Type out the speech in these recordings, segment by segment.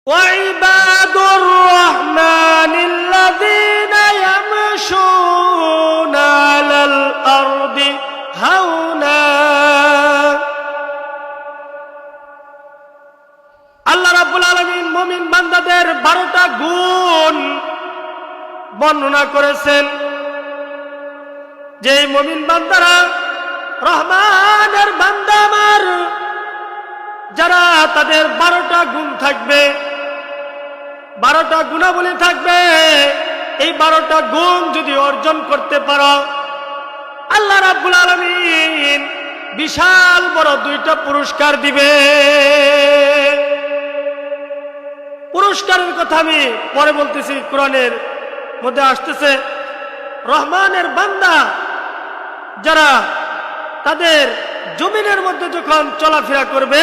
وعباد الرحمن الذين يمشون على الأرض هونا আল্লাহ রাব্বুল আলামিন মুমিন বান্দাদের 12টা গুণ বর্ণনা করেছেন। যে মুমিন বান্দারা রহমানের বান্দা আমার, যারা তাদের 12টা গুণ থাকবে, 12টা গুণাবলী থাকবে, এই 12টা গুণ যদি অর্জন করতে পারো, আল্লাহ রাব্বুল আলামিন বিশাল বড় 2টা পুরস্কার দিবে। পুরস্কারের কথা আমি পরে বলতেছি, কোরআনের মধ্যে আসতেছে। রহমানের বান্দা যারা তাদের জমিনের মধ্যে যখন চলাফেরা করবে,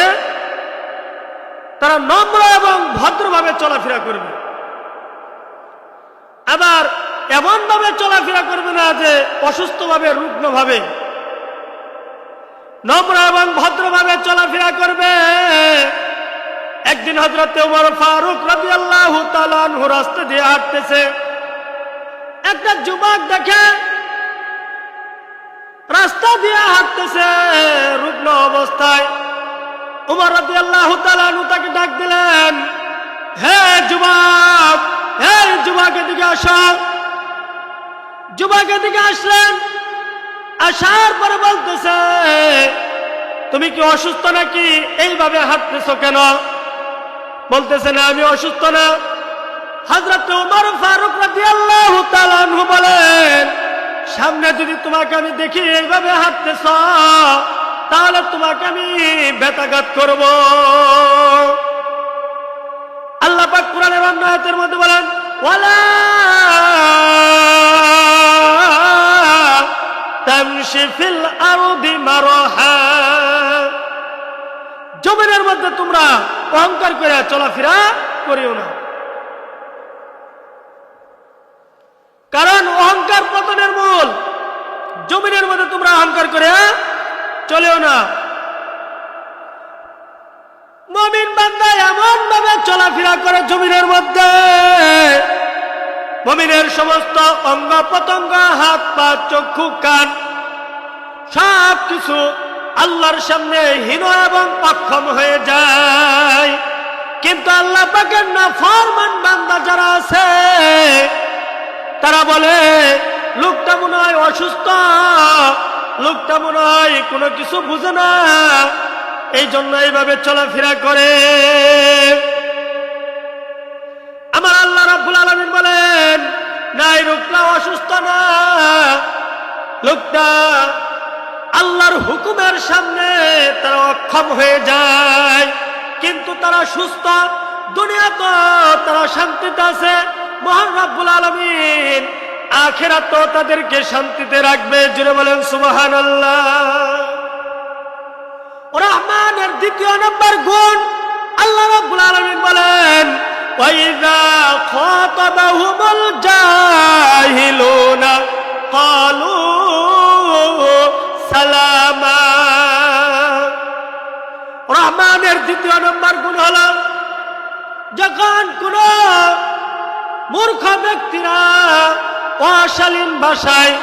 তারা নম্র এবং ভদ্রভাবে চলাফেরা করবে। আবার এমন ভাবে চলাফেরা করবে না যে অসুস্থভাবে, রুগ্নভাবে, নম্র এবং ভদ্রভাবে চলাফেরা করবে। একদিন হযরত ওমর ফারুক রাদিয়াল্লাহু তাআলা আনহু রাস্তা দিয়ে হাঁটতেছে, একটা যুবক দেখে রাস্তা দিয়ে হাঁটতেছে রুগ্ন অবস্থায়। ওমর রাদিয়াল্লাহু তাআলা আনহু তাকে ডাক দিলেন, হে যুবক, হে যুবক, এদিকে আসো। যুবক এদিকে আসলেন, আসার পরে বলতেছে, তুমি কি অসুস্থ নাকি? এইভাবে হাঁটতেছো কেন? বলতেছে, না, আমি অসুস্থ না। হযরত ওমর ফারুক রাদিয়াল্লাহু তাআলা আনহু বলেন, সামনে যদি তোমাকে আমি দেখি এইভাবে হাঁটতেছ, তাহলে তোমাকে আমি ব্যথাঘাত করব। আল্লাহ পাক কোরআনের অন্য আয়াতের মধ্যে বলেন, ওয়ালা তামশি ফিল আরদি মারহা, জমিনের মধ্যে তোমরা অহংকার করে চলাফেরা করিও না, কারণ অহংকার পতনের মূল। জমিনের মধ্যে তোমরা অহংকার করে চলেও না। মুমিন বান্দা এমন ভাবে চলাফেরা করে জমিনের মধ্যে, মুমিনের সমস্ত অঙ্গ প্রত্যঙ্গ, হাত পা, চক্ষু, কান, সব কিছু আল্লাহর সামনে হীন এবং অক্ষম হয়ে যায়। কিন্তু আল্লাহ পাকের নাফরমান বান্দা যারা আছে, তারা বলে, লোকটা মনে হয় অসুস্থ, লোকটা মনে হয় কোনো কিছু বুঝে না, এই জন্য এইভাবে চলাফেরা করে। আমার আল্লাহ রাব্বুল আলামিন বলেন, না, এই লোকটা অসুস্থ না, লোকটা আল্লাহর হুকুমের সামনে তারা অক্ষম হয়ে যায়, কিন্তু তারা সুস্থ, দুনিয়াতে তারা শান্তিতে আছে। মহান রব্বুল আলামিন আখিরাতে তাদেরকে শান্তিতে রাখবে। জুড়ে বলেন সুবহানাল্লাহ। রহমানের 2 নম্বর গুণ আল্লাহ রাব্বুল আলামিন বলেন, ওয়াইযা খাতাবাহুমুল জাহিলুনা ক্বালু সালামা। রহমানের 2 নম্বর গুণ হলো, যখন কোন মূর্খ ব্যক্তিরা অশালীন ভাষায়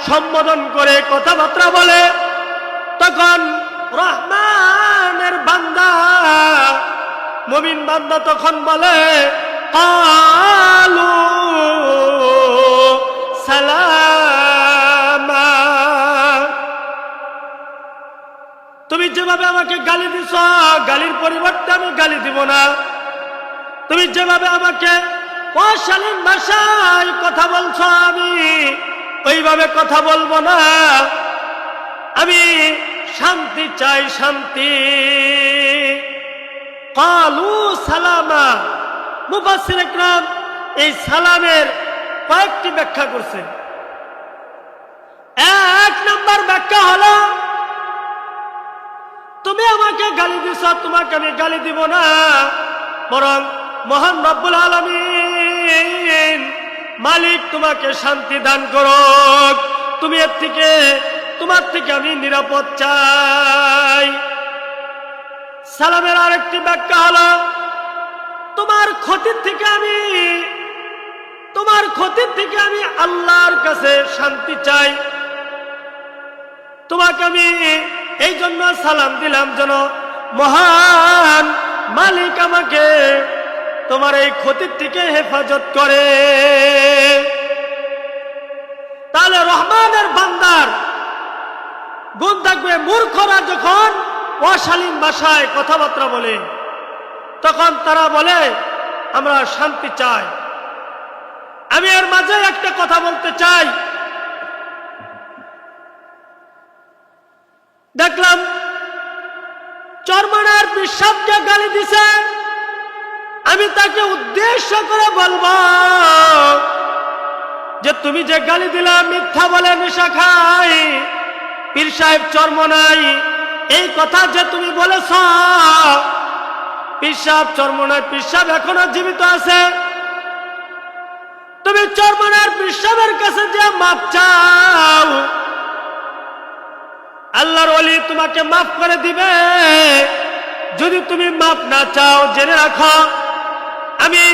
সম্বোধন করে কথাবার্তা বলে, তখন রহমানের বান্দা, মুমিন বান্দা তখন বলে, ক্বালু সালামা। তুমি যেভাবে আমাকে গালি দিছ, গালির পরিবর্তে আমি গালি দিব না। তুমি যেভাবে আমাকে অশালীন ভাষায় কথা বলছো, আমি ওইভাবে কথা বলবো না। আমি শান্তি চাই, শান্তি। ক্বালু সালামা। মুফাসসির ইকরাম এই সালামের কয়েকটি ব্যাখ্যা করছেন। 1 নম্বর ব্যাখ্যা হলো, তুমি আমাকে গালি দিছ, তোমাকে আমি গালি দিব না, বরং মহান রব্বুল আলামিন মালিক তোমাকে শান্তি দান করুক, তুমি এর থেকে, তোমার থেকে আমি নিরাপদ চাই। সালামের আরেকটি ব্যাখ্যা হলো, তোমার ক্ষতির থেকে আমি আল্লাহর কাছে শান্তি চাই। তোমাকে আমি এই জন্য সালাম দিলাম যেন মহান মালিক আমাকে তোমার এই ক্ষতির থেকে হেফাজত করে। তাহলে রহমানের বান্দার গুণ থাকবে। মূর্খরা যখন অশালীন ভাষায় কথাবার্তা বলে তখন তারা বলে আমরা শান্তি চাই। আমি এর মাঝে একটা কথা বলতে চাই। দেখলাম চরমনার বিশ্বাসকে গালি দিছে, আমি তাকে উদ্দেশ্য করে বলবো যে তুমি যে গালি দিলা মিথ্যা বলে নেশা খাই পীর সাহেব চরমনাই, এই কথা যে তুমি বলেছ পীর সাহেব চরমনাই পীর সাহেব এখনো জীবিত আছে। তুমি চরমনার পীর সাহেবের কাছে যে মাপ চাও আল্লাহর ওলি তোমাকে মাফ করে দিবে। যদি তুমি মাফ না চাও জেনে রাখো আমি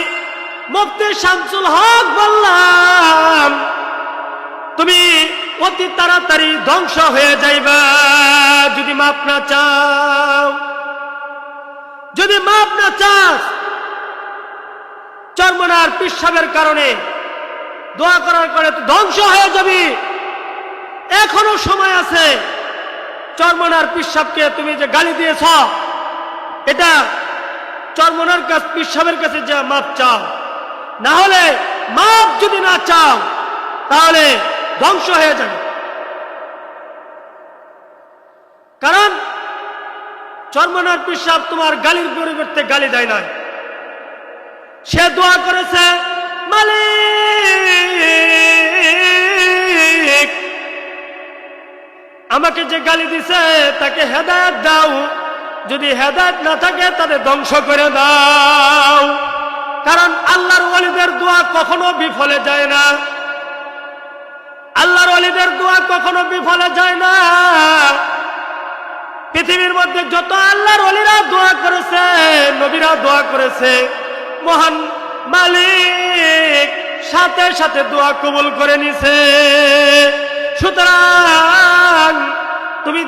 মুফতি শামসুল হক বললাম তুমি অতি তাড়াতাড়ি ধ্বংস হয়ে যাইবা। যদি মাফ না চাও, যদি মাফ না চাস, চরমনার পীর সাহেবের কারণে দোয়া করার পরে ধ্বংস হয়ে যাবি। এখনো সময় আছে। চরমনার পীর সাহেবকে তুমি যে গালি দিয়েছ এটা চরমনার পীর সাহেবের কাছে যা মাপ চাও, না হলে মাপ যদি না চাও তাহলে ধ্বংস হয়ে যাবে। কারণ চরমনার পীর সাহেব তোমার গালির পরিবর্তে গালি দেয় নাই, সে দোয়া করেছে মালিক আমাকে যে গালি দিছে তাকে হেদায়েত দাও, যদি হেদায়েত না থাকে তাদের ধ্বংস করে দাও। কারণ আল্লাহর ওলিদের দোয়া কখনো বিফলে যায় না, আল্লাহর ওলিদের দোয়া কখনো বিফলে যায় না। পৃথিবীর মধ্যে যত আল্লাহর ওলিরা দোয়া করেছে, নবীরা দোয়া করেছে, মহান মালিক সাথে সাথে দোয়া কবুল করে নিছে। সুতরাং তুমি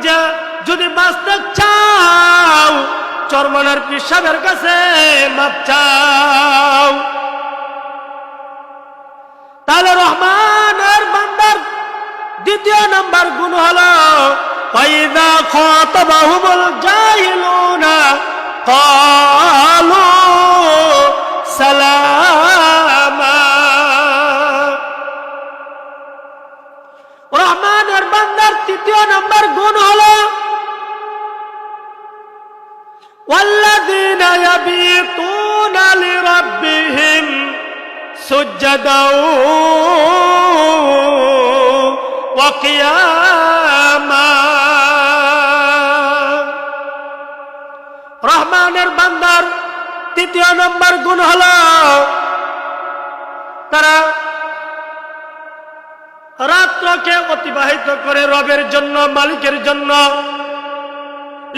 যদি বাঁচতে চাও চরমনার পীর সাহেবের কাছে মাপ চাও। তাহলে রহমানের বান্দার দ্বিতীয় নাম্বার গুণ হলো ফাইদা খাতাবাহুমুল জাহিলুনা ক্বালু সালামা। রহমানের বান্দার তৃতীয় নাম্বার গুণ হলো ওয়াল্লাযীনা ইয়াবিতুনা লিরাব্বিহিম সুজদাও ওয়া কিয়ামা। রহমানের বান্দার তৃতীয় নম্বর গুণ হলো তারা রাত্রকে অতিবাহিত করে রবের জন্য, মালিকের জন্য,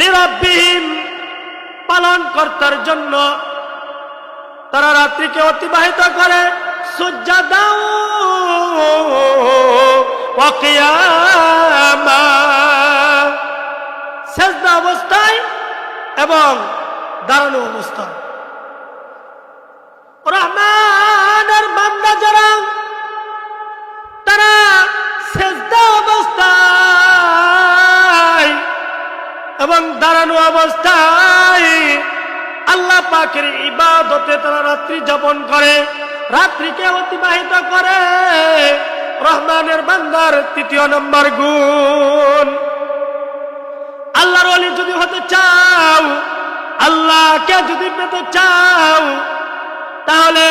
লিরাব্বিহিম পালনকর্তার জন্য তারা রাত্রিকে অতিবাহিত করে সুজদাও ওয়া কিয়ামা, সিজদা অবস্থায় এবং দাঁড়ানো অবস্থায়। রহমানের বান্দা যারা তারা সিজদা অবস্থায় এবং দাঁড়ানো অবস্থায় আল্লাহ পাকের ইবাদতে তারা রাত্রি যাপন করে, রাত্রিকে অতিবাহিত করে। রহমানের বান্দার তৃতীয় নম্বর গুণ। আল্লাহর ওলি যদি হতে চাও, আল্লাহকে যদি পেতে চাও তাহলে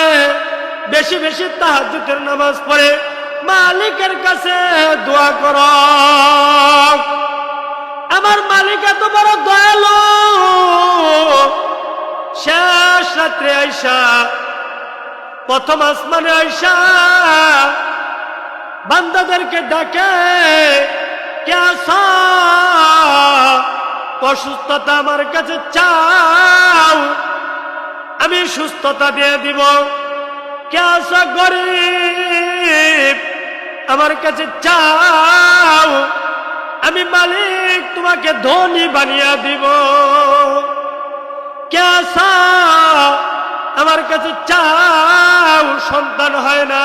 বেশি বেশি তাহাজ্জুদের নামাজ পড়ে মালিকের কাছে দোয়া করো। আমার মালিক এত বড় দয়ালু, শেষ রাত্রে আইসা প্রথম আসমানে আইসা বান্দাদেরকে ডাকে, কে আছো? অসুস্থতা আমার কাছে চাও, আমি সুস্থতা দিয়ে দিব। কে আছো গরিব, আমার কাছে চাও, আমি মালিক তোমাকে ধনী বানিয়ে দিব। কে আছো আমার কাছে চাও, সন্তান হয় না,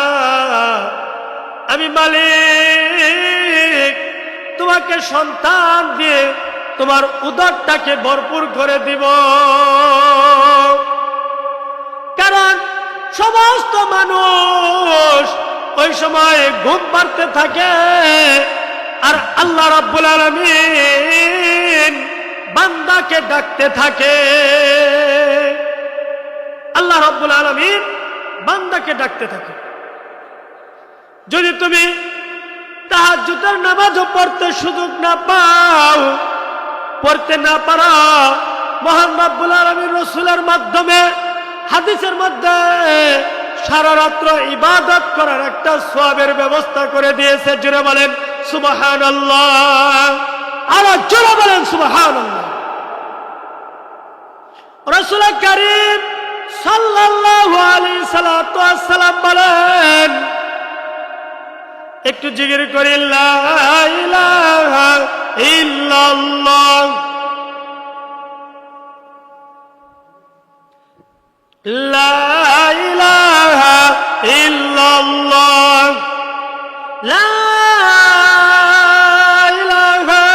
আমি মালিক তোমাকে সন্তান দিয়ে তোমার উদরটাকে ভরপুর করে দিব। কারণ সমস্ত মানুষ ওই সময় ঘুম পাড়তে থাকে, আর আল্লাহ রাব্বুল আলামিন বান্দাকে ডাকতে থাকে। আল্লাহ রাব্বুল আলামিন বান্দাকে ডাকতে থাকে। যদি তুমি তাহাজ্জুদের নামাজও পড়তে সুযোগ না পাও, পড়তে না পারো, মহান রব্বুল আলামিন রাসূলের মাধ্যমে হাদিসের মধ্যে সারা রাত্র ইবাদত করার একটা সওয়াবের ব্যবস্থা করে দিয়েছে। জোরে বলেন সুবহানাল্লাহ, আর জোরে বলেন সুবহানাল্লাহ। রাসূল কারীম সাল্লাল্লাহু আলাইহি সাল্লাম বলেন, একটু জিকির করি লা ইলাহা ইল্লাল্লাহ, লা ইলাহা ইল্লাল্লাহ, লা ইলাহা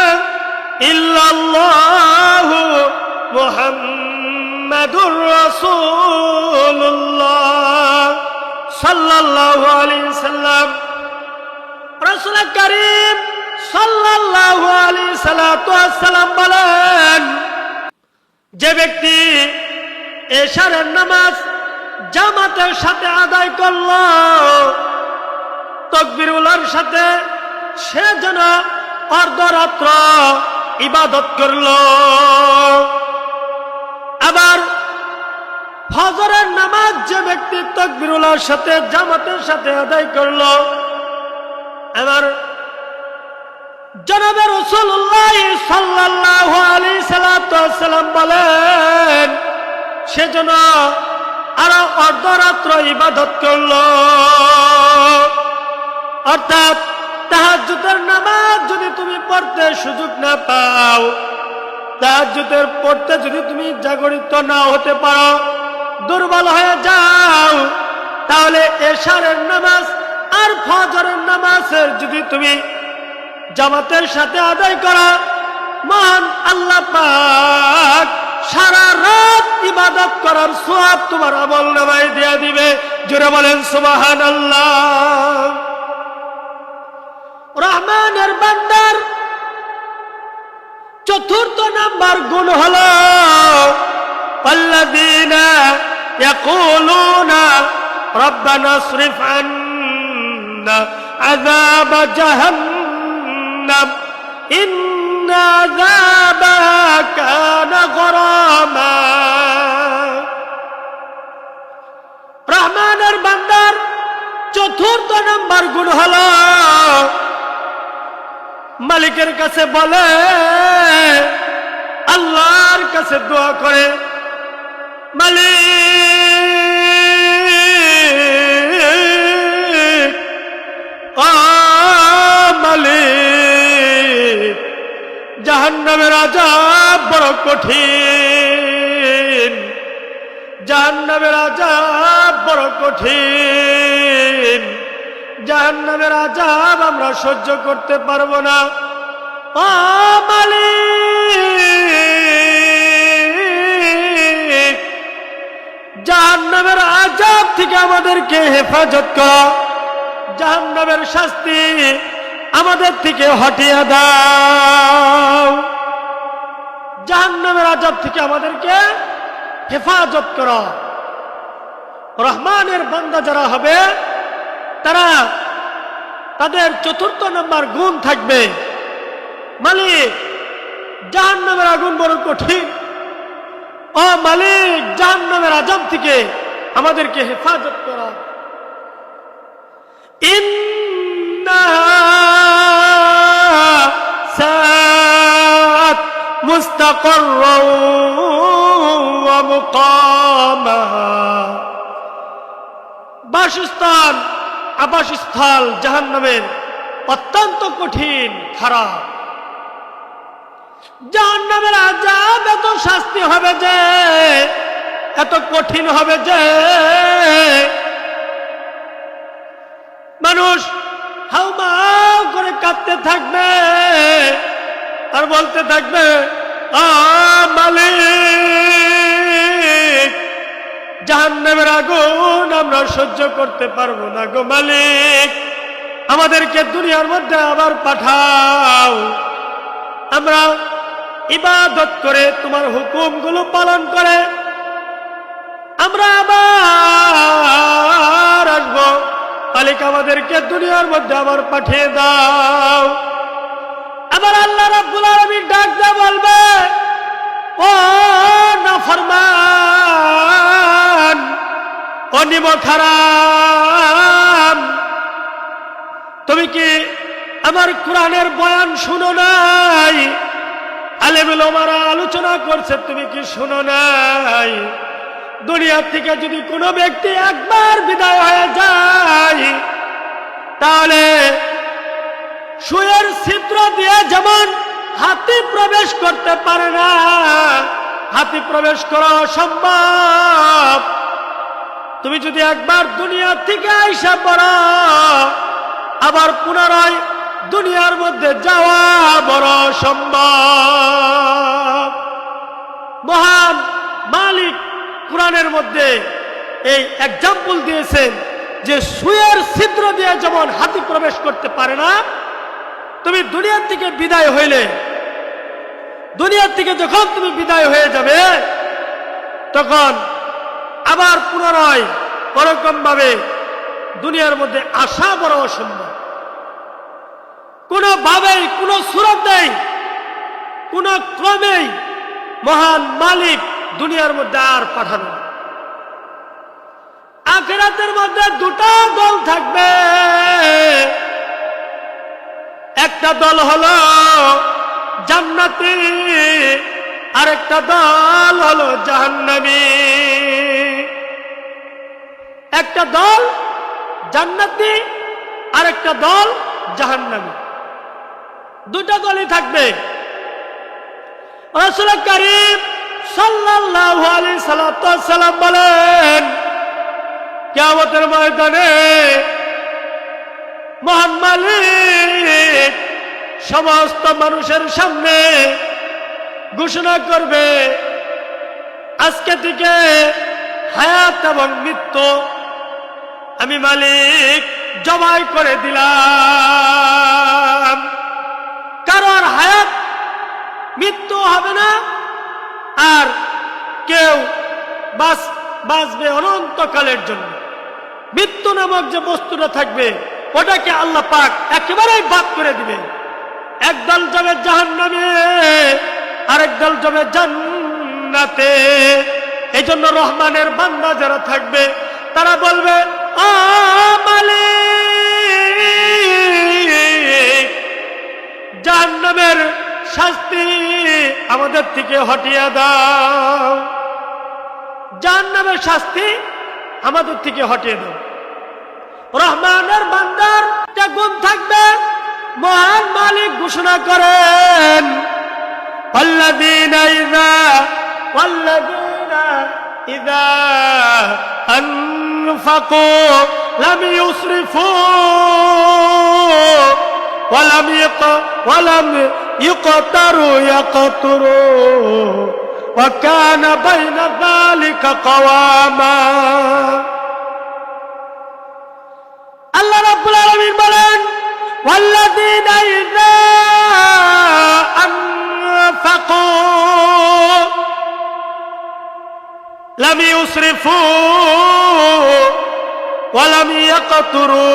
ইল্লাল্লাহ মুহাম্মাদুর রাসূলুল্লাহ সাল্লাল্লাহু আলাইহি সাল্লাম। রাসূল কারীম সাল্লাল্লাহু আলাইহি সাল্লাম বলেন, যে ব্যক্তি এশারের নামাজ জামাতের সাথে আদায় করল, তাকবীরুল্লাহর সাথে, সে যেন অর্ধরাত্র ইবাদত করল। আবার ফজরের নামাজ যে ব্যক্তি তাকবীরুল্লাহর সাথে জামাতের সাথে আদায় করল, আমার জনাবে রাসূলুল্লাহ সাল্লাল্লাহু আলাইহি সাল্লাম বলেন, সেজন্য আরো অর্ধরাত্র ইবাদত করল। অর্থাৎ তাহাজ্জুদের নামাজ যদি তুমি পড়তে সুযোগ না পাও, তাহাজ্জুদের পড়তে যদি তুমি জাগরিত না হতে পারো, দুর্বল হয়ে যাও, তাহলে এশারের নামাজ আর ফজরের নামাজের যদি তুমি জামাতের সাথে আদায় করা, মহান আল্লাহ পাক সারা রাত ইবাদত করার সওয়াব তোমার আমলনামায় দিয়ে দিবে। জোরে বলেন সুবহানাল্লাহ। রহমানের বান্দার চতুর্থ নাম্বার গুণ হলো আল্লাযীনা ইয়াকুলুনা রব্বানা ইসরিফ আন্না আযাব জাহান্নাম ইন্না আযাবাহা কানা গরামা। রহমানের বান্দার চতুর্থ নাম্বার গুণ হলো মালিকের কাছে বলে, আল্লাহর কাছে দোয়া করে, মালিক, ও মালিক, জাহান্নামের আযাব বড় কঠিন, জাহান্নামের আযাব বড় কঠিন, জাহান্নামের আযাব আমরা সহ্য করতে পারবো না। ও মালিক, জাহান্নামের আযাব থেকে আমাদেরকে হেফাজত কর, জাহান্নামের শাস্তি আমাদের থেকে হটিয়ে দাও, জাহান্নামের আযাব থেকে আমাদেরকে হেফাজত করো। রহমানের বান্দা যারা হবে, তারা তাদের চতুর্থ নম্বর গুণ থাকবে, মালিক, জাহান্নামের আগুন বড় কঠিন, ও মালিক, জাহান্নামের আযাব থেকে আমাদেরকে হেফাজত করা। ইন্নাহা সাআত মুস্তাকাররাও ওয়া মুকামা। বাসস্থান আবাসস্থল জাহান্নামের অত্যন্ত কঠিন খারাপ। জাহান্নামের আযাব এত শাস্তি হবে যে, এত কঠিন হবে যে মানুষ হাউমাউ করে কাঁদতে থাকবে আর বলতে থাকবে, মালিক, জাহান্নামের আগুন আমরা সহ্য করতে পারবো না গো মালিক, আমাদেরকে দুনিয়ার মধ্যে আবার পাঠাও, আমরা ইবাদত করে তোমার হুকুমগুলো পালন করে আমরা আবার আসবো, মালিক আমাদেরকে দুনিয়ার মধ্যে আবার পাঠিয়ে দাও। আবার আল্লাহ রাব্বুল আলামিন ডাক দিয়ে বলবে, ও নাফরমান, ও নিমকহারাম, তুমি কি আমার কোরআনের বয়ান শুনো নাই? আলেম ওলামারা আলোচনা করছে, তুমি কি শুনো নাই? দুনিয়া থেকে যদি কোনো ব্যক্তি একবার বিদায় হয়ে যায়, তাহলে সুয়ের ছিদ্র দিয়ে যেমন হাতি প্রবেশ করতে পারে না, হাতি প্রবেশ করা অসম্ভব, তুমি যদি একবার দুনিয়া থেকে আইসা পড়ো, আবার পুনরায় দুনিয়ার মধ্যে যাওয়া বড় সম্ভব। মহান মালিক কোরআনের মধ্যে এই এক্সাম্পল দিয়েছেন যে সুয়ের ছিদ্র দিয়ে যেমন হাতি প্রবেশ করতে পারে না, তুমি দুনিয়ার থেকে বিদায় হইলে, দুনিয়ার থেকে যখন তুমি বিদায় হয়ে যাবে, তখন আবার পুনরায় ওরকম ভাবে দুনিয়ার মধ্যে আসা বড় অসম্ভব। কোনোভাবেই, কোনো সুরত নেই, কোনো ক্রমেই মহান মালিক দুনিয়ার মধ্যে আর পাঠাবে না। আখিরাতের মধ্যে দুটো দল থাকবে, একটা দল হলো জান্নাতি, আরেকটা দল হলো জাহান্নামী। একটা দল জান্নাতি, আরেকটা দল জাহান্নামী, দুটা দলই থাকবে। রাসূল কারীম সাল্লাল্লাহু আলাইহি সাল্লাম বলেন, কিয়ামতের ময়দানে মহান মালিক সমস্ত মানুষের সামনে ঘোষণা করবে, আজকে থেকে হায়াত এবং মৃত্যু আমি মালিক জবাই করে দিলাম। কারোর হায়াত মৃত্যু হবে না, আর কেউ বাঁচবে অনন্তকালের জন্য। মৃত্যু নামক যে বস্তুটা থাকবে, ওটাকে আল্লাহ পাক একেবারেই বাদ করে দিবে। একদল যাবে জাহান্নামে, আরেক দল যাবে জান্নাতে। এই জন্য রহমানের বান্দা যারা থাকবে, তারা বলবে, ও মালিক, জাহান্নামের শাস্তি আমাদের থেকে হটিয়ে দাও, জাহান্নামের শাস্তি আমাদের থেকে হটিয়ে দাও। রহমানের বান্দার একটা গুণ থাকবে, মহান মালিক ঘোষণা করেন, ওয়াল্লাযীনা ইযা আনফাকু লাম ইউসরিফু ওয়ালাম ইকতারু ওয়া কানা বাইনা যালিকা কাওয়ামা। আল্লাহ রাব্বুল আলামিন বলেন, ওয়াল্লাযীনা ইযা আনফাকু লাম ইউসরিফু ওয়ালাম ইয়াকতুরু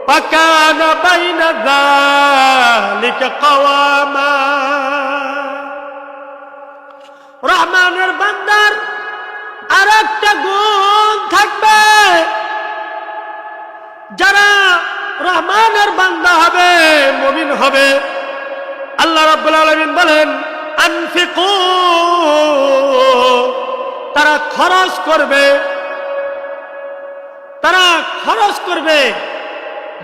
ওয়া কানা বাইনা যালিকা কাওয়ামা। রহমানের বান্দার আরেকটা গুণ থাকবে, যারা রহমানের বান্দা হবে, মুমিন হবে, আল্লাহ রাব্বুল আলামিন বলেন, আনফিকু তারা খরচ করবে,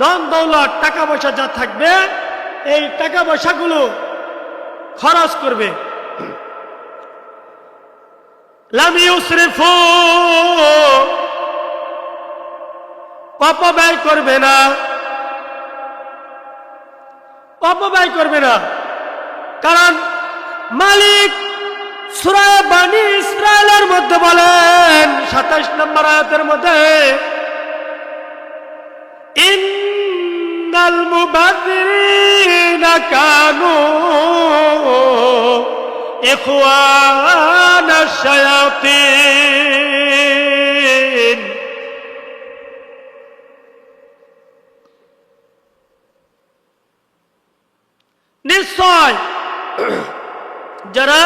ধন দৌলত টাকা পয়সা যা থাকবে এই টাকা পয়সাগুলো খরচ করবে। লাম ইউসরিফু, অপব্যয় করবে না, কারণ মালিক সূরা বনী ইসরাইলের মধ্যে বলেন 27 নম্বর আয়াতের মধ্যে, ইন্নাল মুবাযযিরিনা কানু ইখওয়ানাশ শায়াতিন। নিশ্চয় যারা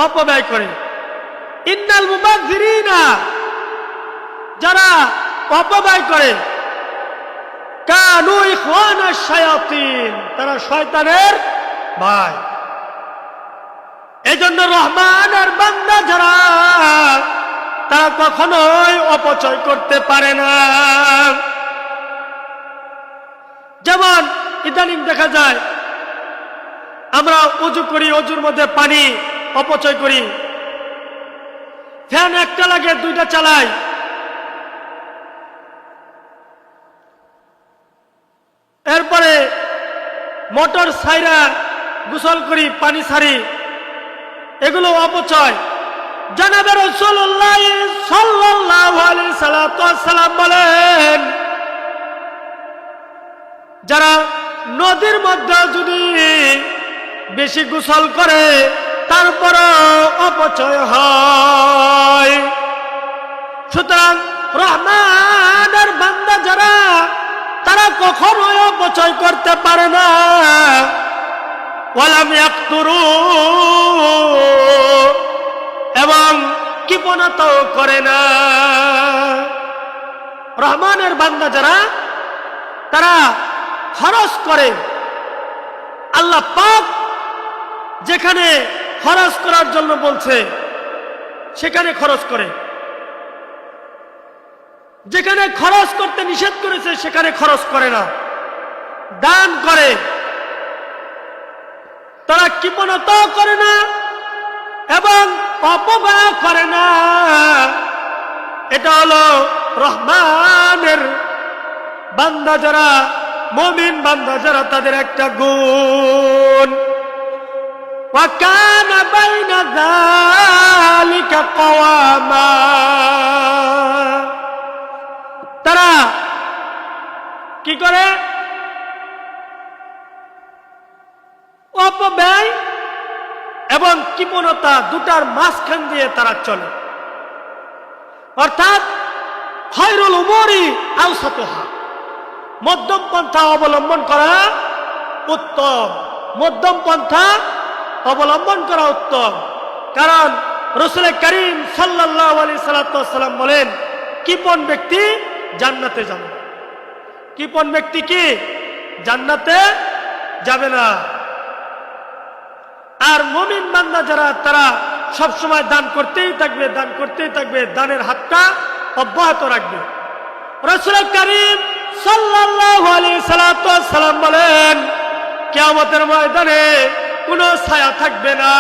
অপব্যয় করে, ইন্নাল মুবাযযিরিনা, যারা অপব্যয় করে, কানু ইখওয়ানাশ শায়াতিন, তারা শয়তানের ভাই। এজন্য রহমানের বান্দা যারা, তারা কখনোই অপচয় করতে পারে না। যেমন ইদানিং দেখা যায় আমরা ওযু করি, ওযুর মধ্যে পানি অপচয় করি, ফ্যান একটা লাগে দুইটা চালাই, এরপরে মোটর সাইরা গোসল করি, পানি সারি, এগুলো অপচয়। জনাবে রাসূলুল্লাহ সাল্লাল্লাহু আলাইহি সাল্লাম বলেন, যারা নদীর মধ্যে যদি বেশি গোসল করে তারপরও অপচয় হয়। সুতরাং রহমানের বান্দা যারা, তারা কখনোই অপচয় করতে পারে না। ওয়ালাম ইয়াকতুরু, এবং কৃপণতাও করে না। রহমানের বান্দা যারা, তারা খরচ করে। আল্লাহ পাক যেখানে খরচ করার জন্য বলছে সেখানে খরচ করে, যেখানে খরচ করতে নিষেধ করেছে সেখানে খরচ করে না, দান করে। তারা কৃপণতাও করে না এবং অপব্যয় করে না। এটা হলো রহমানের বান্দা যারা, মুমিন বান্দা যারা, তাদের একটা গুণ। ওয়া কানা বাইনা যালিকা কাওয়ামা, তারা কি করে? অপব্যয় এবং কৃপণতা দুটার মাঝখান দিয়ে তারা চলে। অর্থাৎ খায়রুল উমুরি আওসাতুহা, মধ্যম পন্থা অবলম্বন করা উত্তম, মধ্যম পন্থা অবলম্বন করা উত্তম। কারণ রাসূল করিম সাল্লাল্লাহু আলাইহি সাল্লাম বলেন, কৃপণ ব্যক্তি জান্নাতে যাবে, কৃপণ ব্যক্তি কি জান্নাতে যাবে না। আর মুমিন বান্দা যারা, তারা সবসময় দান করতেই থাকবে, দান করতেই থাকবে, দানের হাতটা অব্যাহত রাখবে। রাসূল করিম সাল্লাল্লাহু আলাইহি সাল্লাম বলেন, কিয়ামতের ময়দানে কোনো ছায়া থাকবে না,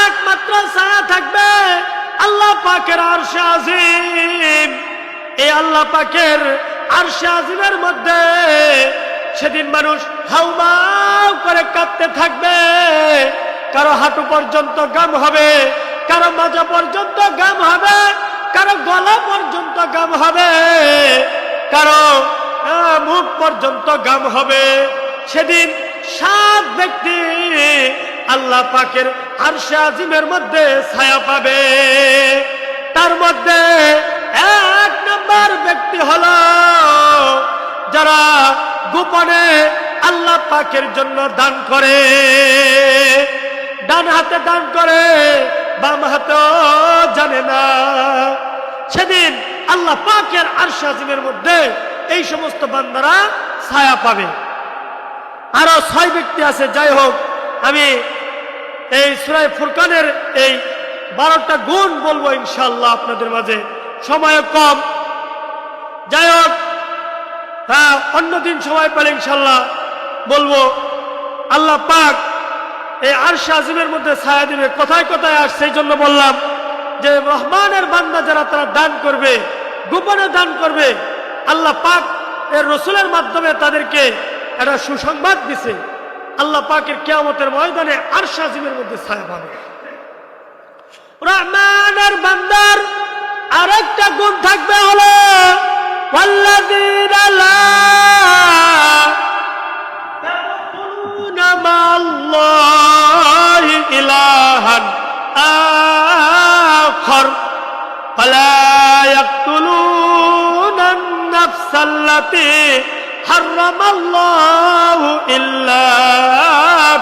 একমাত্র ছায়া থাকবে আল্লাহ পাকের আরশে আজিম। এই আল্লাহ পাকের আরশে আজিমের মধ্যে সেদিন মানুষ হাউমাউ করে কাঁপতে থাকবে। কারো হাঁটু পর্যন্ত গাম হবে, কারো মাজা পর্যন্ত গাম হবে, কারো গলা পর্যন্ত গাম হবে, কারো মুখ পর্যন্ত গাম হবে। সেদিন 7 ব্যক্তি আল্লাহ পাকের আরশে আজিমের মধ্যে ছায়া পাবে। তার মধ্যে 1 নম্বর ব্যক্তি হলো যারা গোপনে আল্লাহ পাকের জন্য দান করে, ডান হাতে দান করে, বাম হাতেও জানে না। সেদিন আল্লাহ পাকের আরশে আজিমের মধ্যে এই সমস্ত বান্দারা ছায়া পাবে। আরো 6 ব্যক্তি আছে। যাই হোক, আমি এই সূরা ফুরকানের এই 12টা গুণ বলবো ইনশাআল্লাহ আপনাদের মাঝে, সময় কম। যাই হোক, হ্যাঁ, অন্যদিন সময় পেলে ইনশাআল্লাহ বলবো। আল্লাহ পাক এই আরশ আজিমের মধ্যে ছায়া দিবে, কথায় কথায় আর সেই জন্য বললাম যে রহমানের বান্দা যারা তারা দান করবে, গোপনে দান করবে, আল্লাহ পাক এর রসুলের মাধ্যমে তাদেরকে একটা সুসংবাদ দিছে, আল্লাহ পাকের কিয়ামতের ময়দানে আরশ আজিমের মধ্যে ছায়া পাবে। রহমানের বান্দার আরেকটা গুণ থাকবে, হলো ওয়াল্লাযীনা লা ইয়াদউনা মা'আল্লাহি ইলাহান আখার ওয়ালা ইয়াকতুলুনা আন-নাফসাল্লাতী হারামাল্লাহু ইল্লা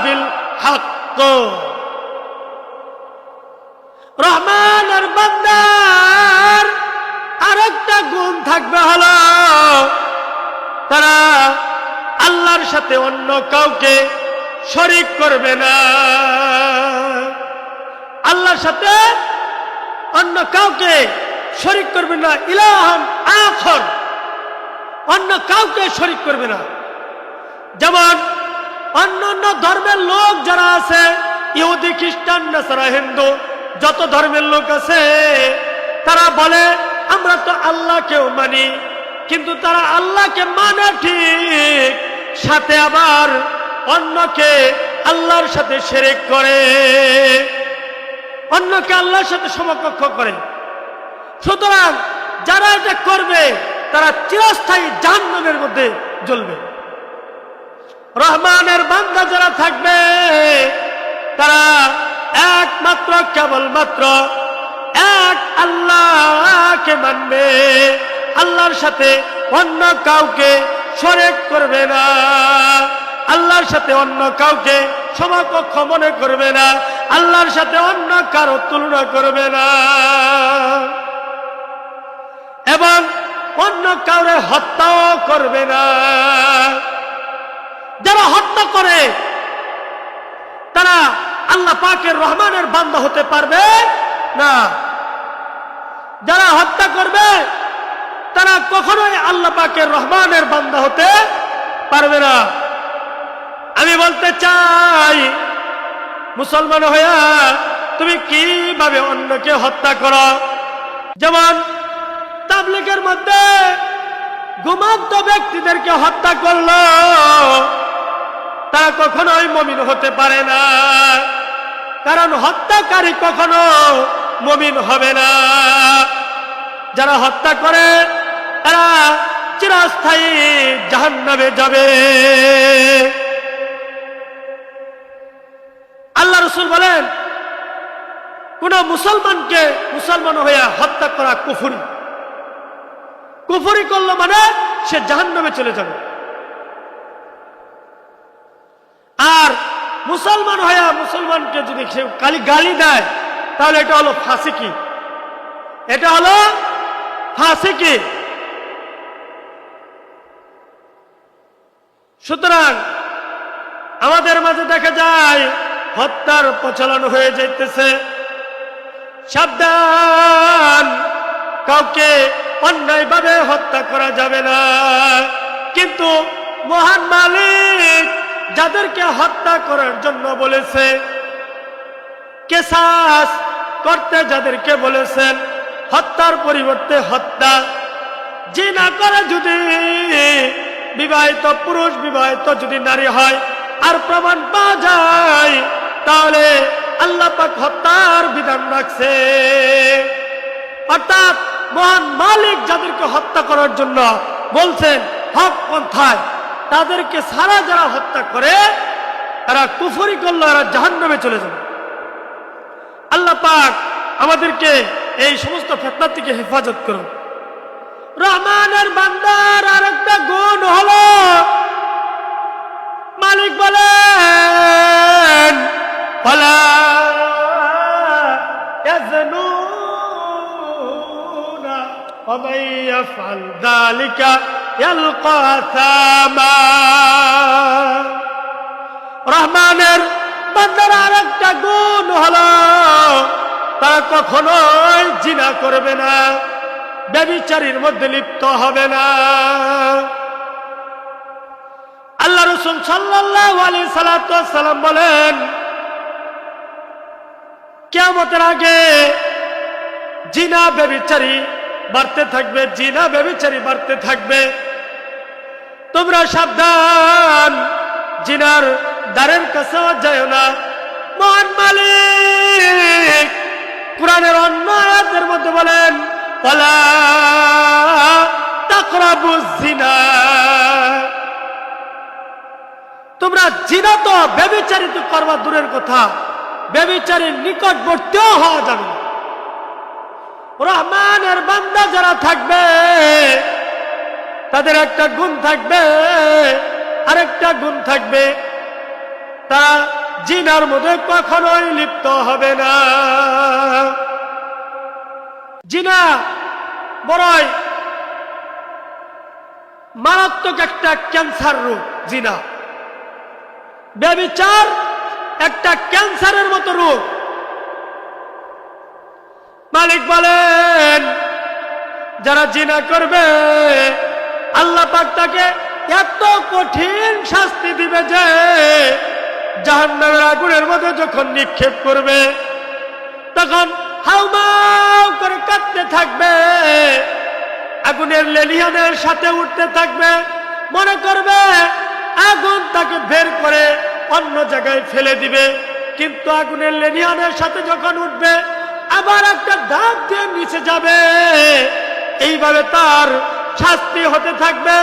বিল হক। রহমানের বান্দার আরেকটা গুণ থাকবে, হলো তারা আল্লাহর সাথে অন্য কাউকে শরীক করবে না। আল্লাহর সাথে অন্য কাউকে শরীক করবে না, ইলাহান আখর, অন্য কাউকে শরীক করবে না। যেমন অন্য ধর্মের লোক যারা আছে, ইহুদি, খ্রিস্টান, নাসারা, হিন্দু, যত ধর্মের লোক আছে, তারা বলে আমরা তো আল্লাহকেও মানি, কিন্তু তারা আল্লাহকে মানে ঠিক, সাথে আবার অন্যকে আল্লাহর সাথে শিরক করে, অন্যকে আল্লাহর সাথে সমকক্ষ করে। সুতরাং যারা এটা করবে তারা চিরস্থায়ী জাহান্নামের মধ্যে জ্বলবে। রহমানের বান্দা যারা থাকবে তারা একমাত্র কেবলমাত্র এক আল্লাহকে মানবে, আল্লাহর সাথে অন্য কাউকে শরীক করবে না, আল্লাহর সাথে অন্য কাউকে সমকক্ষ মনে করবে না, আল্লাহর সাথে অন্য কারো তুলনা করবে না, এবং অন্য কাউরে হত্যাও করবে না। যারা হত্যা করে তারা আল্লাহ পাকের রহমানের বান্দা হতে পারবে না। যারা হত্যা করবে তারা কখনোই আল্লাহ পাকের রহমানের বান্দা হতে পারবে না। আমি বলতে চাই, মুসলমান হইয়া তুমি কিভাবে অন্যকে হত্যা করো? যেমন তাবলীগের মধ্যে ঘুমন্ত ব্যক্তিদেরকে হত্যা করলো, তারা কখনোই মুমিন হতে পারে না, কারণ হত্যাকারী কখনো মুমিন হবে না। যারা হত্যা করে তারা চিরস্থায়ী জাহান্নামে যাবে। আল্লাহ রাসূল বলেন, কোন মুসলমানকে মুসলমান হয়ে হত্যা করা কুফরি, কুফরি করলো মানে সে জাহান্নামে চলে যাবে। আর মুসলমান হয়ে মুসলমানকে যদি সে গালি দেয় তাহলে এটা হলো ফাসিকি, এটা হলো ফাসিকি। সুতরাং আমাদের মাঝে দেখা যায় হত্যার প্রচলন হয়ে যাইতেছে। সাবধান, কাউকে অন্যায়ভাবে হত্যা করা যাবে না, কিন্তু মহান মালিক যাদেরকে হত্যা করার জন্য বলেছে, কিসাস করতে যাদেরকে বলেছেন, হত্যার পরিবর্তে হত্যা, জিনা করে যদি বিবাহিত পুরুষ বিবাহিত যদি নারী হয় আর প্রমাণ পাওয়া যায়, তাহলে আল্লাহ পাক হত্যার বিধান রাখছে। অর্থাৎ মহান মালিক যাদেরকে হত্যা করার জন্য বলছেন হক পন্থায়, তাদেরকে সারা যারা হত্যা করে তারা কুফরি করলো, এরা জাহান্নামে চলে যাবে। আল্লাহ পাক আমাদেরকে এই সমস্ত ফিতনা থেকে হেফাজত করুন। রহমানের বান্দার আরেকটা গুণ হলো, মালিক বলেন ফালা ইয়াজনুনা ওয়া মান ইয়াফআল যালিকা ইয়ালকা আসামা। রহমানের বান্দার আরেকটা গুণ হলো তারা কখনোই জিনা করবে না, ব্যভিচারীর মধ্যে লিপ্ত হবে না। আল্লাহ রাসূল সাল্লাল্লাহু আলাইহি সাল্লাম বলেন, কিয়ামতের আগে জিনা ব্যভিচারী বাড়তে থাকবে, জিনা ব্যভিচারী বাড়তে থাকবে। তোমরা সাবধান, জিনার দ্বারের কাছেও যাও না। মহান মালিক কুরআনের অন্য আয়াতের মধ্যে বলেন, ওয়ালা তাকরাবুজ জিনা, তোমরা জিনা তো ব্যভিচারী তো করবা দূরের কথা, ব্যভিচারীর নিকটবর্তীও হওয়া যাবে না। রহমানের বান্দা যারা থাকবে তাদের একটা গুণ থাকবে, আরেকটা গুণ থাকবে, তারা জিনার মধ্যে কখনোই লিপ্ত হবে না। জিনা বড়ই মারাত্মক একটা ক্যান্সার রোগ। জিনা ব্যভিচার একটা ক্যান্সারের মতো রোগ। মালিক বলেন, যারা জিনা করবে আল্লাহ পাক তাকে এত কঠিন শাস্তি দিবে যে জাহান্নামের আগুনের মধ্যে যখন নিক্ষেপ করবে তখন হাউমাউ করে কাঁদতে থাকবে, আগুনের লেলিহানের সাথে উঠতে থাকবে, মনে করবে আগুন তাকে বের করে অন্য জায়গায় ফেলে দিবে। কিন্তু আগুনের লেলিহানের সাথে যখন উঠবে আবার একটা ধাপ দিয়ে নিচে যাবে, এইভাবে তার শাস্তি হতে থাকবে।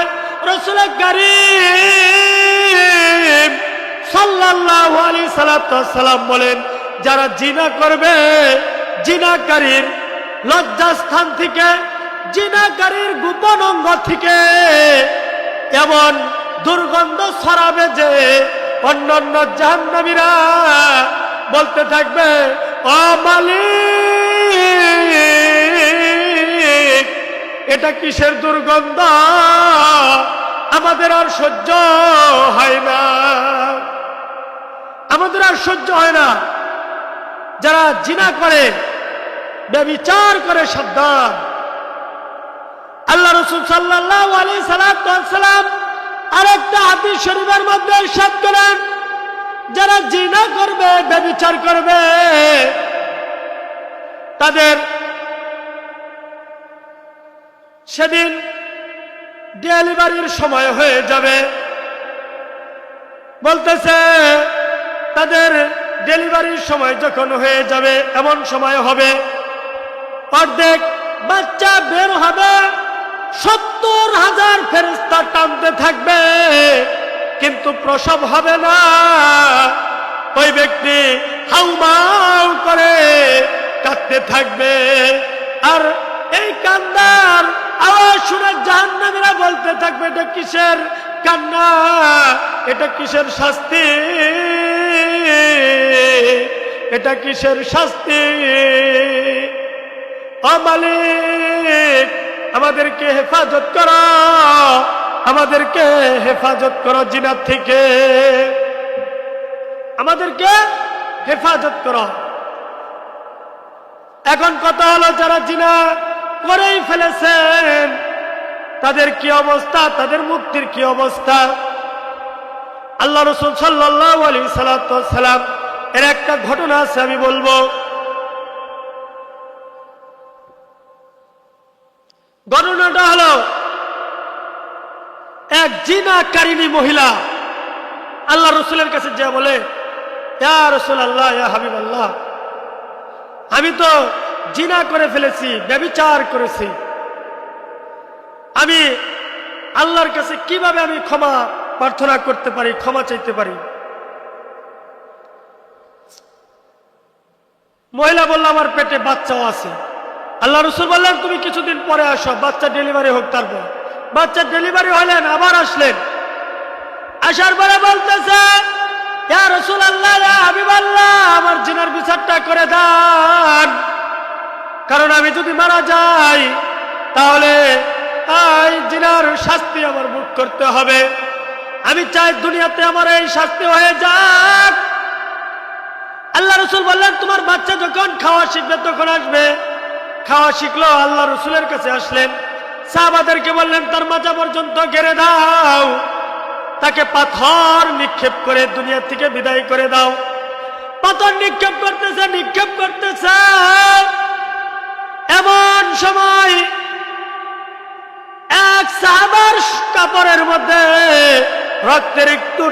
রাসূল কারীম সাল্লাল্লাহু আলাইহি সাল্লাম বলেন, যারা জিনা করবে জিনাকারীর লজ্জাস্থান থেকে, জিনাকারীর গোপন অঙ্গ থেকে এমন দুর্গন্ধ ছড়াবে যে অন্যান্য জাহান্নামীরা বলতে থাকবে, ও মালিক, এটা কিসের দুর্গন্ধ, আমাদের আর সহ্য হয় না, আমাদের আর সহ্য হয় না। যারা জিনা করে ব্যভিচার করে সাবধান। আল্লাহ রাসূল সাল্লাল্লাহু আলাইহি সাল্লাম আরেকটা হাদিস শরীফের মধ্যে ইরশাদ করেন, যারা জিনা করবে ব্যভিচার করবে তাদের সেদিন ডেলিভারির সময় হয়ে যাবে। বলতেছে তাদের ডেলিভারির সময় যখন হয়ে যাবে, এমন সময় হবে অর্ধেক বাচ্চা বের হবে, 70,000 ফেরেশতা টানতে থাকবে, কিন্তু প্রসব হবে না। ওই ব্যক্তি হাউমাউ করে কাঁদতে থাকবে, আর এই কান্নার আওয়াজ শুনে জাহান্নামীরা বলতে থাকবে, এটা কিসের কান্না, এটা কিসের শাস্তি, এটা কিসের শাস্তি। ও মালিক, আমাদেরকে হেফাজত করো, আমাদেরকে হেফাজত করো জিনার থেকে, আমাদেরকে হেফাজত করো। এখন কথা হলো, যারা জিনা করেই ফেলেছেন তাদের কি অবস্থা, তাদের মুক্তির কি অবস্থা? আল্লাহ রাসূল সাল্লাল্লাহু আলাইহি সাল্লাম এর একটা ঘটনা আছে, আমি বলবো। ঘটনাটা হলো, এক জিনাকারিনী মহিলা আল্লাহ রাসূলের কাছে যা বলে, ইয়া রাসূলুল্লাহ, ইয়া হাবিবাল্লাহ, আমি তো জিনা করে ফেলেছি, ব্যভিচার করেছি, আমি আল্লাহর কাছে কিভাবে আমি ক্ষমা প্রার্থনা করতে পারি, ক্ষমা চাইতে পারি? মহিলা বলল, আমার পেটে বাচ্চাও আছে। আল্লাহ রাসূল বললেন, তুমি কিছুদিন পরে আসো, বাচ্চা ডেলিভারি হোক। তারপর বাচ্চা ডেলিভারি হলেন, আবার আসলেন। আসার পরে বলতেছে, ইয়া রাসূলুল্লাহ, ইয়া হাবিবাল্লাহ, আমার জিনার বিচারটা করে দেন, কারণ আমি যদি মারা যাই তাহলে এই জিনার শাস্তি আমার ভোগ করতে হবে। আমি চাই দুনিয়াতে আমার এই শাস্তি হয়ে যাক, আল্লাহ রসুল বললেন, তোমার বাচ্চা যখন খাওয়া শিখবে তখন আসবে। খাওয়া শিখলো, আল্লাহ রসুলের কাছে আসলেন, সাহাবাদেরকে বললেন তার মাথা পর্যন্ত ঘেরে দাও, তাকে পাথর নিক্ষেপ করে দুনিয়া থেকে বিদায় করে দাও। পাথর নিক্ষেপ করতেছে, নিক্ষেপ করতেছে। এমন সময় এক সাহাবার কাপড়ের মধ্যে রক্তের একটু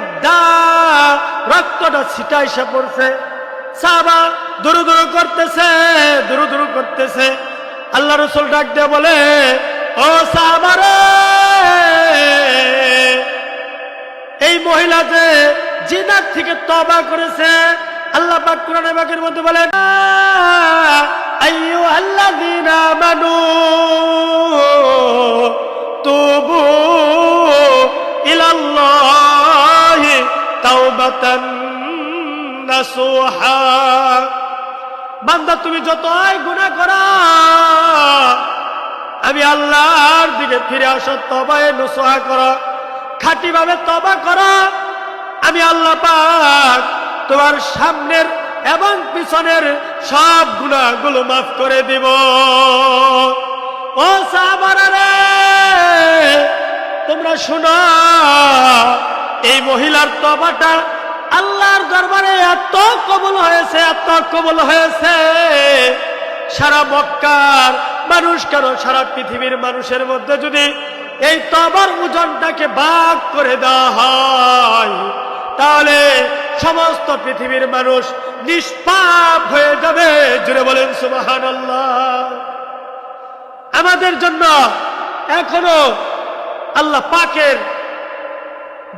রক্তটা ছিটা এসে পড়ছে। সাহাবা দুরু দুরু করতেছে, দুরু দুরু করতেছে। আল্লাহ রসুল ডাক দিয়ে বলে, ও সাহাবারে, এই মহিলা যে জিনাত থেকে তওবা করেছে, আল্লাহ পাক কোরআন পাকের মধ্যে বলেন, আইয়ুহাল্লাযীনা আমানু তুবু ইলাল্লাহি তাওবাতান নাসুহা। বান্দা তুমি যতই গুনাহ করো, আমি আল্লাহর দিকে ফিরে আসো, তওবায়ে নসুহা করো, খাঁটি ভাবে তওবা করো। আমি আল্লাহ পাক তোমার সামনের এবং পিছনের সব গুনাহগুলো মাফ করে দিব। ও সাহাবারা রে, তোমরা শোনো, এই মহিলার তওবাটা আল্লাহর দরবারে এত কবুল হয়েছে, এত কবুল হয়েছে, সারা মক্কার মানুষ, কেন সারা পৃথিবীর মানুষের মধ্যে যদি এই তওবার ওজনটাকে ভাগ করে দেওয়া হয়, তাহলে সমস্ত পৃথিবীর মানুষ নিষ্পাপ হয়ে যাবে। জুড়ে বলেন সুবহানাল্লাহ। আমাদের জন্য এখনো আল্লাহ পাকের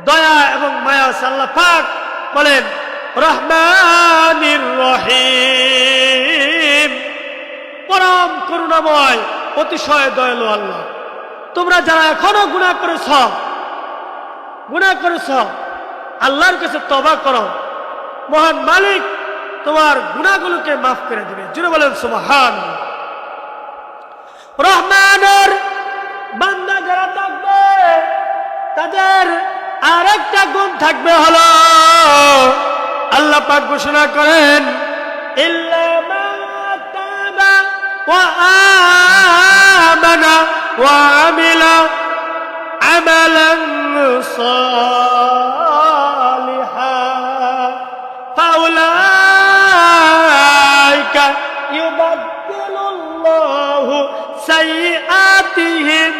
দয়া এবং মায়া আছে। আল্লাহ পাক বলেন রহমানির রহিম, পরম করুণাময়, অতিশয় দয়ালু আল্লাহ। তোমরা যারা এখনো গুনাহ করেছ, আল্লাহর কাছে তওবা করো, মহান মালিক তোমার গুনাহগুলোকে মাফ করে দিবে। জুড়ে বলেন সুবহানাল্লাহ। রহমানের বান্দা যারা থাকবে, তাদের আরেকটা গুণ থাকবে, হলো আল্লাহ পাক ঘোষণা করেন, ইল্লা মান তাবা ওয়া আমানা ওয়া আমিলা আমালান সালিহান ফাউলাইকা ইউবাদদিলুল্লাহু সাইয়্যাতিহিম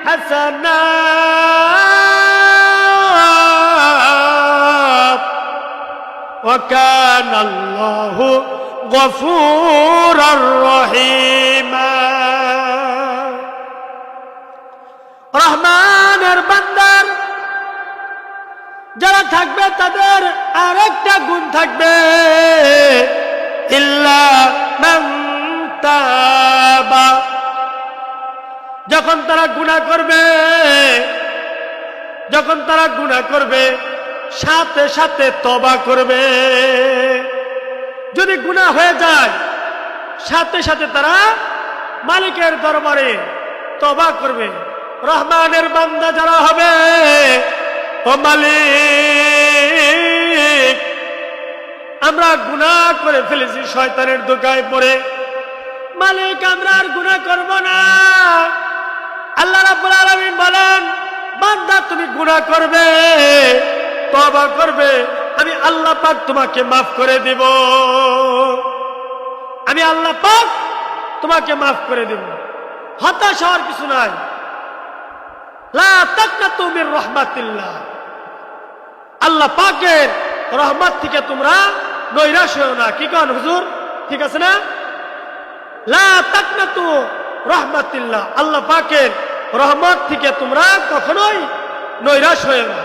হাসানাত ওয়া কানাল্লাহু গফুরার রহিমা। রহমানের বান্দার যারা থাকবে, তাদের আরেকটা গুণ থাকবে, ইল্লা মান তাবা। যখন তারা গুনাহ করবে, সাথে সাথে তওবা করবে। যদি গুনাহ হয়ে যায়, সাথে সাথে তারা মালিকের দরবারে তওবা করবে। রহমানের বান্দা যারা হবে, ও মালিক, আমরা গুনাহ করে ফেলেছি শয়তানের ধোঁকায় পড়ে, মালিক আমরা আর গুনাহ করব না। আল্লাহ রাব্বুল আলামিন বলেন, বান্দা তুমি গুনাহ করবে, তওবা করবে, আমি আল্লাহ পাক তোমাকে মাফ করে দিব। আমি আল্লাহ পাক তোমাকে মাফ করে দিব। হতাশ হওয়ার কিছু নাই। লা তাকনাতু মির রাহমাতিল্লাহ, আল্লাহ পাকের রহমত থেকে তোমরা নৈরাশ হও না। কি কন হুজুর, ঠিক আছে না? লা তাকনাতু রাহমাতিল্লাহ, আল্লাহ পাকের রহমত থেকে তোমরা কখনোই নৈরাশ হও না।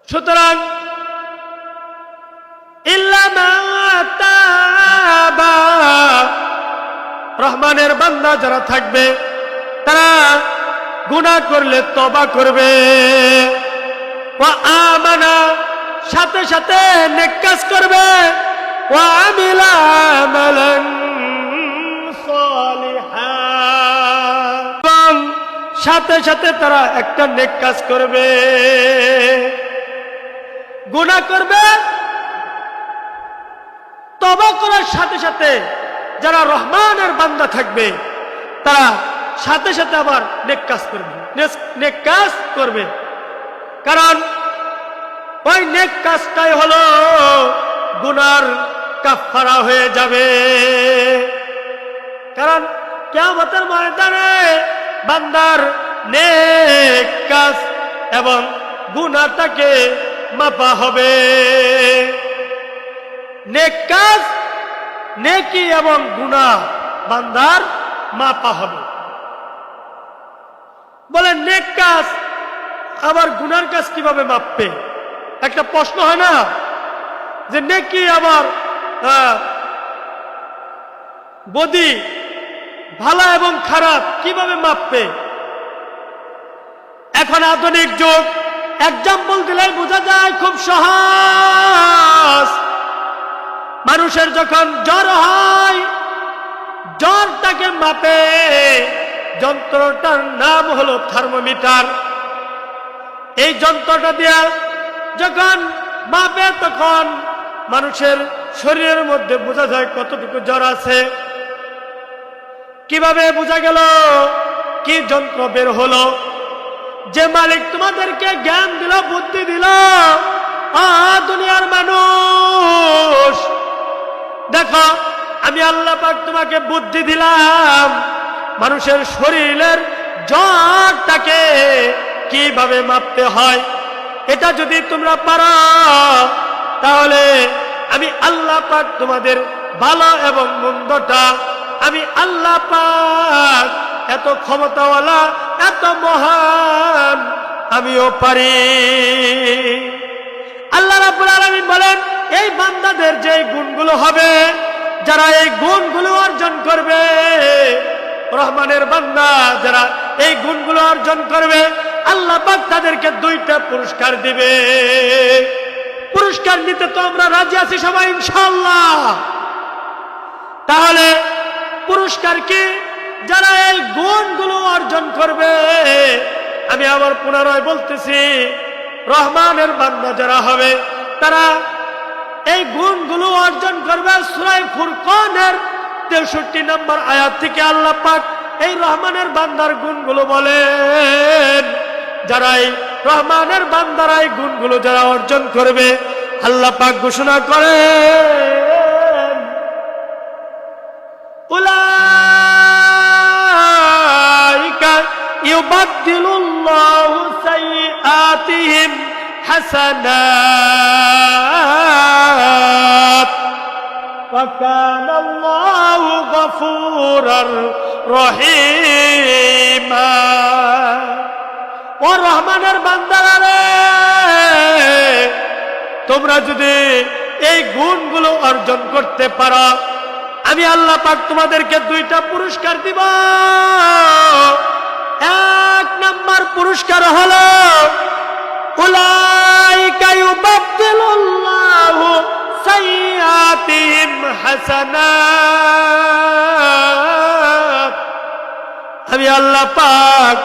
সুতরাং ইল্লা মা তাবা, রহমানের বান্দা যারা থাকবে, তারা গুনাহ করলে তওবা করবে, ওয়া আমানা, সাথে সাথে নেক কাজ করবে, ওয়া আমিলা আমালান সালিহান, সাথে সাথে তারা একটা নেক কাজ করবে। গুনাহ করবে, তওবা করার সাথে সাথে যারা রহমানের বান্দা থাকবে তারা সাথে সাথে আবার নেক কাজ করবে, নেক কাজ করবে। কারণ ওই নেক কাজটাই হলো গুনার কাফফারা হয়ে যাবে। কারণ কিয়ামতের ময়দানে বান্দার নেক কাজ এবং গুনাহটাকে মাপা হবে। নেক কাজ, নেকি এবং গুনাহ বান্দার মাপা হবে। বলে নেক কাজ আবার গুনার কাজ কিভাবে মাপবে? একটা প্রশ্ন হয় না যে নেকি আবার বদি ভালো এবং খারাপ কিভাবে মাপবে? এখন আধুনিক যুগ, এক্সাম্পল দিলে বোঝা যায় খুব সহজ। মানুষের যখন জ্বর হয়, জ্বরটাকে মাপে যন্ত্রটার নাম হলো থার্মোমিটার। এই যন্ত্রটা দিয়ে যখন মাপে তখন মানুষের শরীরের মধ্যে বোঝা যায় কতটুকু জ্বর আছে। কিভাবে বোঝা গেল? কি যন্ত্র বের হলো? যে মালিক তোমাদেরকে জ্ঞান দিল, বুদ্ধি দিল, দুনিয়ার মানুষ দেখো, আমি আল্লাহ পাক তোমাকে বুদ্ধি দিলাম মানুষের শরীরের জ্বরটাকে কিভাবে মাপতে হয়। এটা যদি তোমরা পারো তাহলে আমি আল্লাহ পাক তোমাদের ভালো এবং মন্দটা, আমি আল্লাহ পাক এত ক্ষমতাওয়ালা, এত মহান, আমিও পারি। আল্লাহ রাব্বুল আলামিন বলেন, এই বান্দাদের যে গুণগুলো হবে, যারা এই গুণগুলো অর্জন করবে, রহমানের বান্দা যারা এই গুণগুলো অর্জন করবে, আল্লাহ পাক তাদেরকে 2টা পুরস্কার দিবে। পুরস্কার নিতে তো আমরা রাজি আছি সবাই ইনশাআল্লাহ। তাহলে পুরস্কার কি? যারা এই গুণগুলো অর্জন করবে, আমি আবার পুনরায় বলতেছি, রহমানের বান্দা যারা হবে তারা এই গুণগুলো অর্জন করবে। সূরা ফুরকানের 63 নম্বর আয়াত থেকে আল্লাহ পাক এই রহমানের বান্দার গুণগুলো বলেন। যারা এই রহমানের বান্দারা এই গুণগুলো যারা অর্জন করবে, আল্লাহ পাক ঘোষণা করেন, উলাইকা ইউবাদদিলুল্লাহু সাইয়্যাতিহিম হাসানাত ওয়া কানাল্লাহু গফুরার রহিমা। ও রহমানের বান্দারা রে, তোমরা যদি এই গুণগুলো অর্জন করতে পারো, আমি আল্লাহ পাক তোমাদেরকে 2টা পুরস্কার দিব। 1 নম্বর পুরস্কার হলো উলাইকা ইউবাদদিলুল্লাহু সাইয়্যাতিহিম হাসানাত। আমি আল্লাহ পাক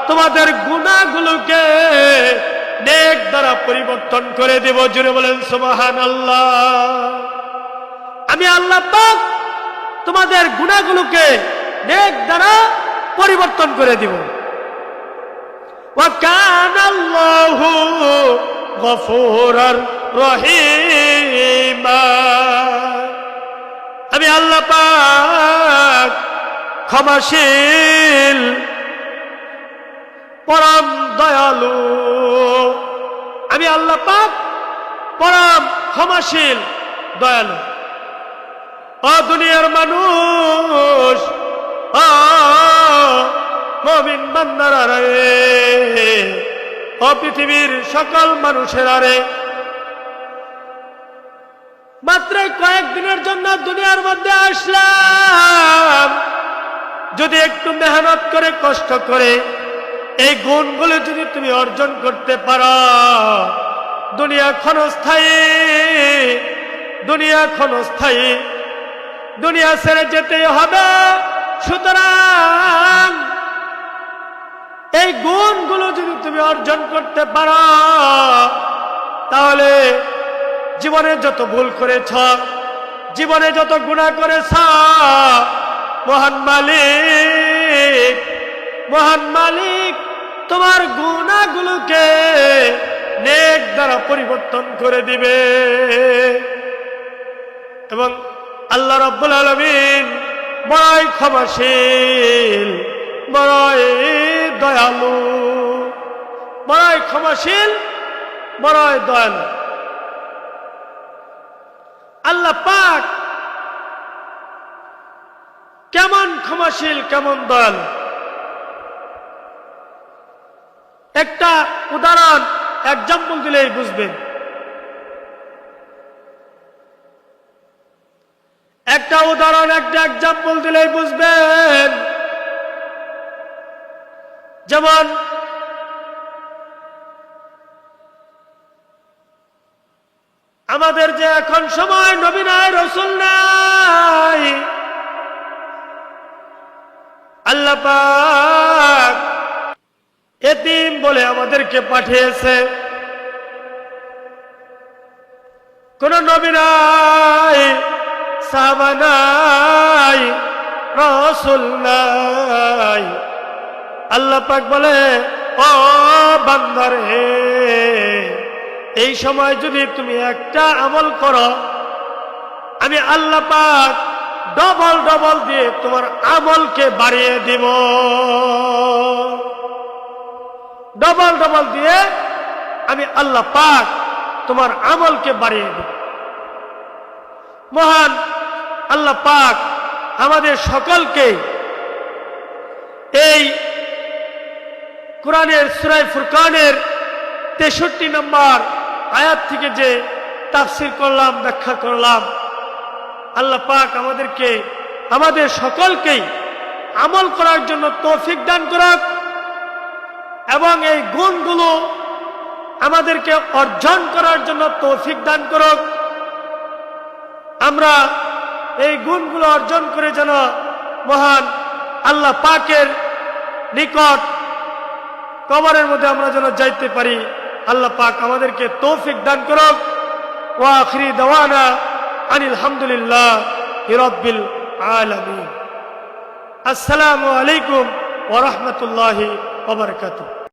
তোমাদের গুনাহগুলোকে নেক দ্বারা পরিবর্তন করে দেব। জুড়ে বলেন সুবহানাল্লাহ। আমি আল্লাহ পাক তোমাদের গুনাহগুলোকে নেক দ্বারা পরিবর্তন করে দিব। ওয়া কানাল্লাহু গফুরার রহিমা। আমি আল্লাহ পাক ক্ষমাশীল, পরম দয়ালু। আমি আল্লাহ পাক পরম ক্ষমাশীল, দয়ালু। ও দুনিয়ার মানুষ, ও মুমিন বান্দারা রে, ও পৃথিবীর সকল মানুষেরা রে, মাত্র কয়েকদিনের জন্য দুনিয়ার মধ্যে আসলাম। যদি একটু মেহনত করে, কষ্ট করে এই গুণগুলো যদি তুমি অর্জন করতে পারো, দুনিয়া ক্ষণস্থায়ী, দুনিয়া ক্ষণস্থায়ী, দুনিয়া ছেড়ে যেতেই হবে। সুতরাং এই গুণগুলো যদি তুমি অর্জন করতে পারো, তাহলে জীবনে যত ভুল করেছ, জীবনে যত গুনাহ করেছ, মহান মালিক, মহান মালিক তোমার গুনাহগুলোকে নেক দ্বারা পরিবর্তন করে দিবে। এবং আল্লাহ রাব্বুল আলামিন বড়ই ক্ষমাশীল, বড়ই দয়ালু, বড়ই ক্ষমাশীল, বড়ই দয়ালু। আল্লাহ পাক কেমন ক্ষমাশীল, কেমন দয়ালু। একটা উদাহরণ, এক্সাম্পল দিলেই বুঝবেন। একটা উদাহরণ, একটা এক্সাম্পল দিলেই বুঝবেন। যেমন আমাদের যে এখন সময় নবী নাই, রাসূল নাই, আল্লাহ পাক এতিম বলে আমাদেরকে পাঠিয়েছে। কোন নবী নাই, সাহাবা নাই, রাসূল নাই। আল্লাহ পাক বলে, ও বান্দারে, এই সময় যদি তুমি একটা আমল করো, আমি আল্লাহ পাক ডবল ডবল দিয়ে তোমার আমলকে বাড়িয়ে দিব। ডবল ডবল দিয়ে আমি আল্লাহ পাক তোমার আমলকে বাড়িয়ে দিব। মহান আল্লাহ পাক আমাদের সকলকে এই কোরআনের সূরা ফুরকানের 63 নম্বর আয়াত থেকে যে তাফসীর করলাম, ব্যাখ্যা করলাম, আল্লাহ পাক আমাদেরকে, আমাদের সকলকেই আমল করার জন্য তৌফিক দান করুক এবং এই গুণগুলো আমাদেরকে অর্জন করার জন্য তৌফিক দান করুক। আমরা এই গুণগুলো অর্জন করে যেন মহান আল্লাহ পাকের নিকট কবরের মধ্যে আমরা যেন যাইতে পারি। আল্লাহ পাক আমাদেরকে তৌফিক দান করুক। ওয়া আখিরি দাওয়ানা আনিল হামদুলিল্লাহি রাব্বিল আলামিন। আসসালামু আলাইকুম ওয়া রাহমাতুল্লাহি ওয়া বারাকাতুহু।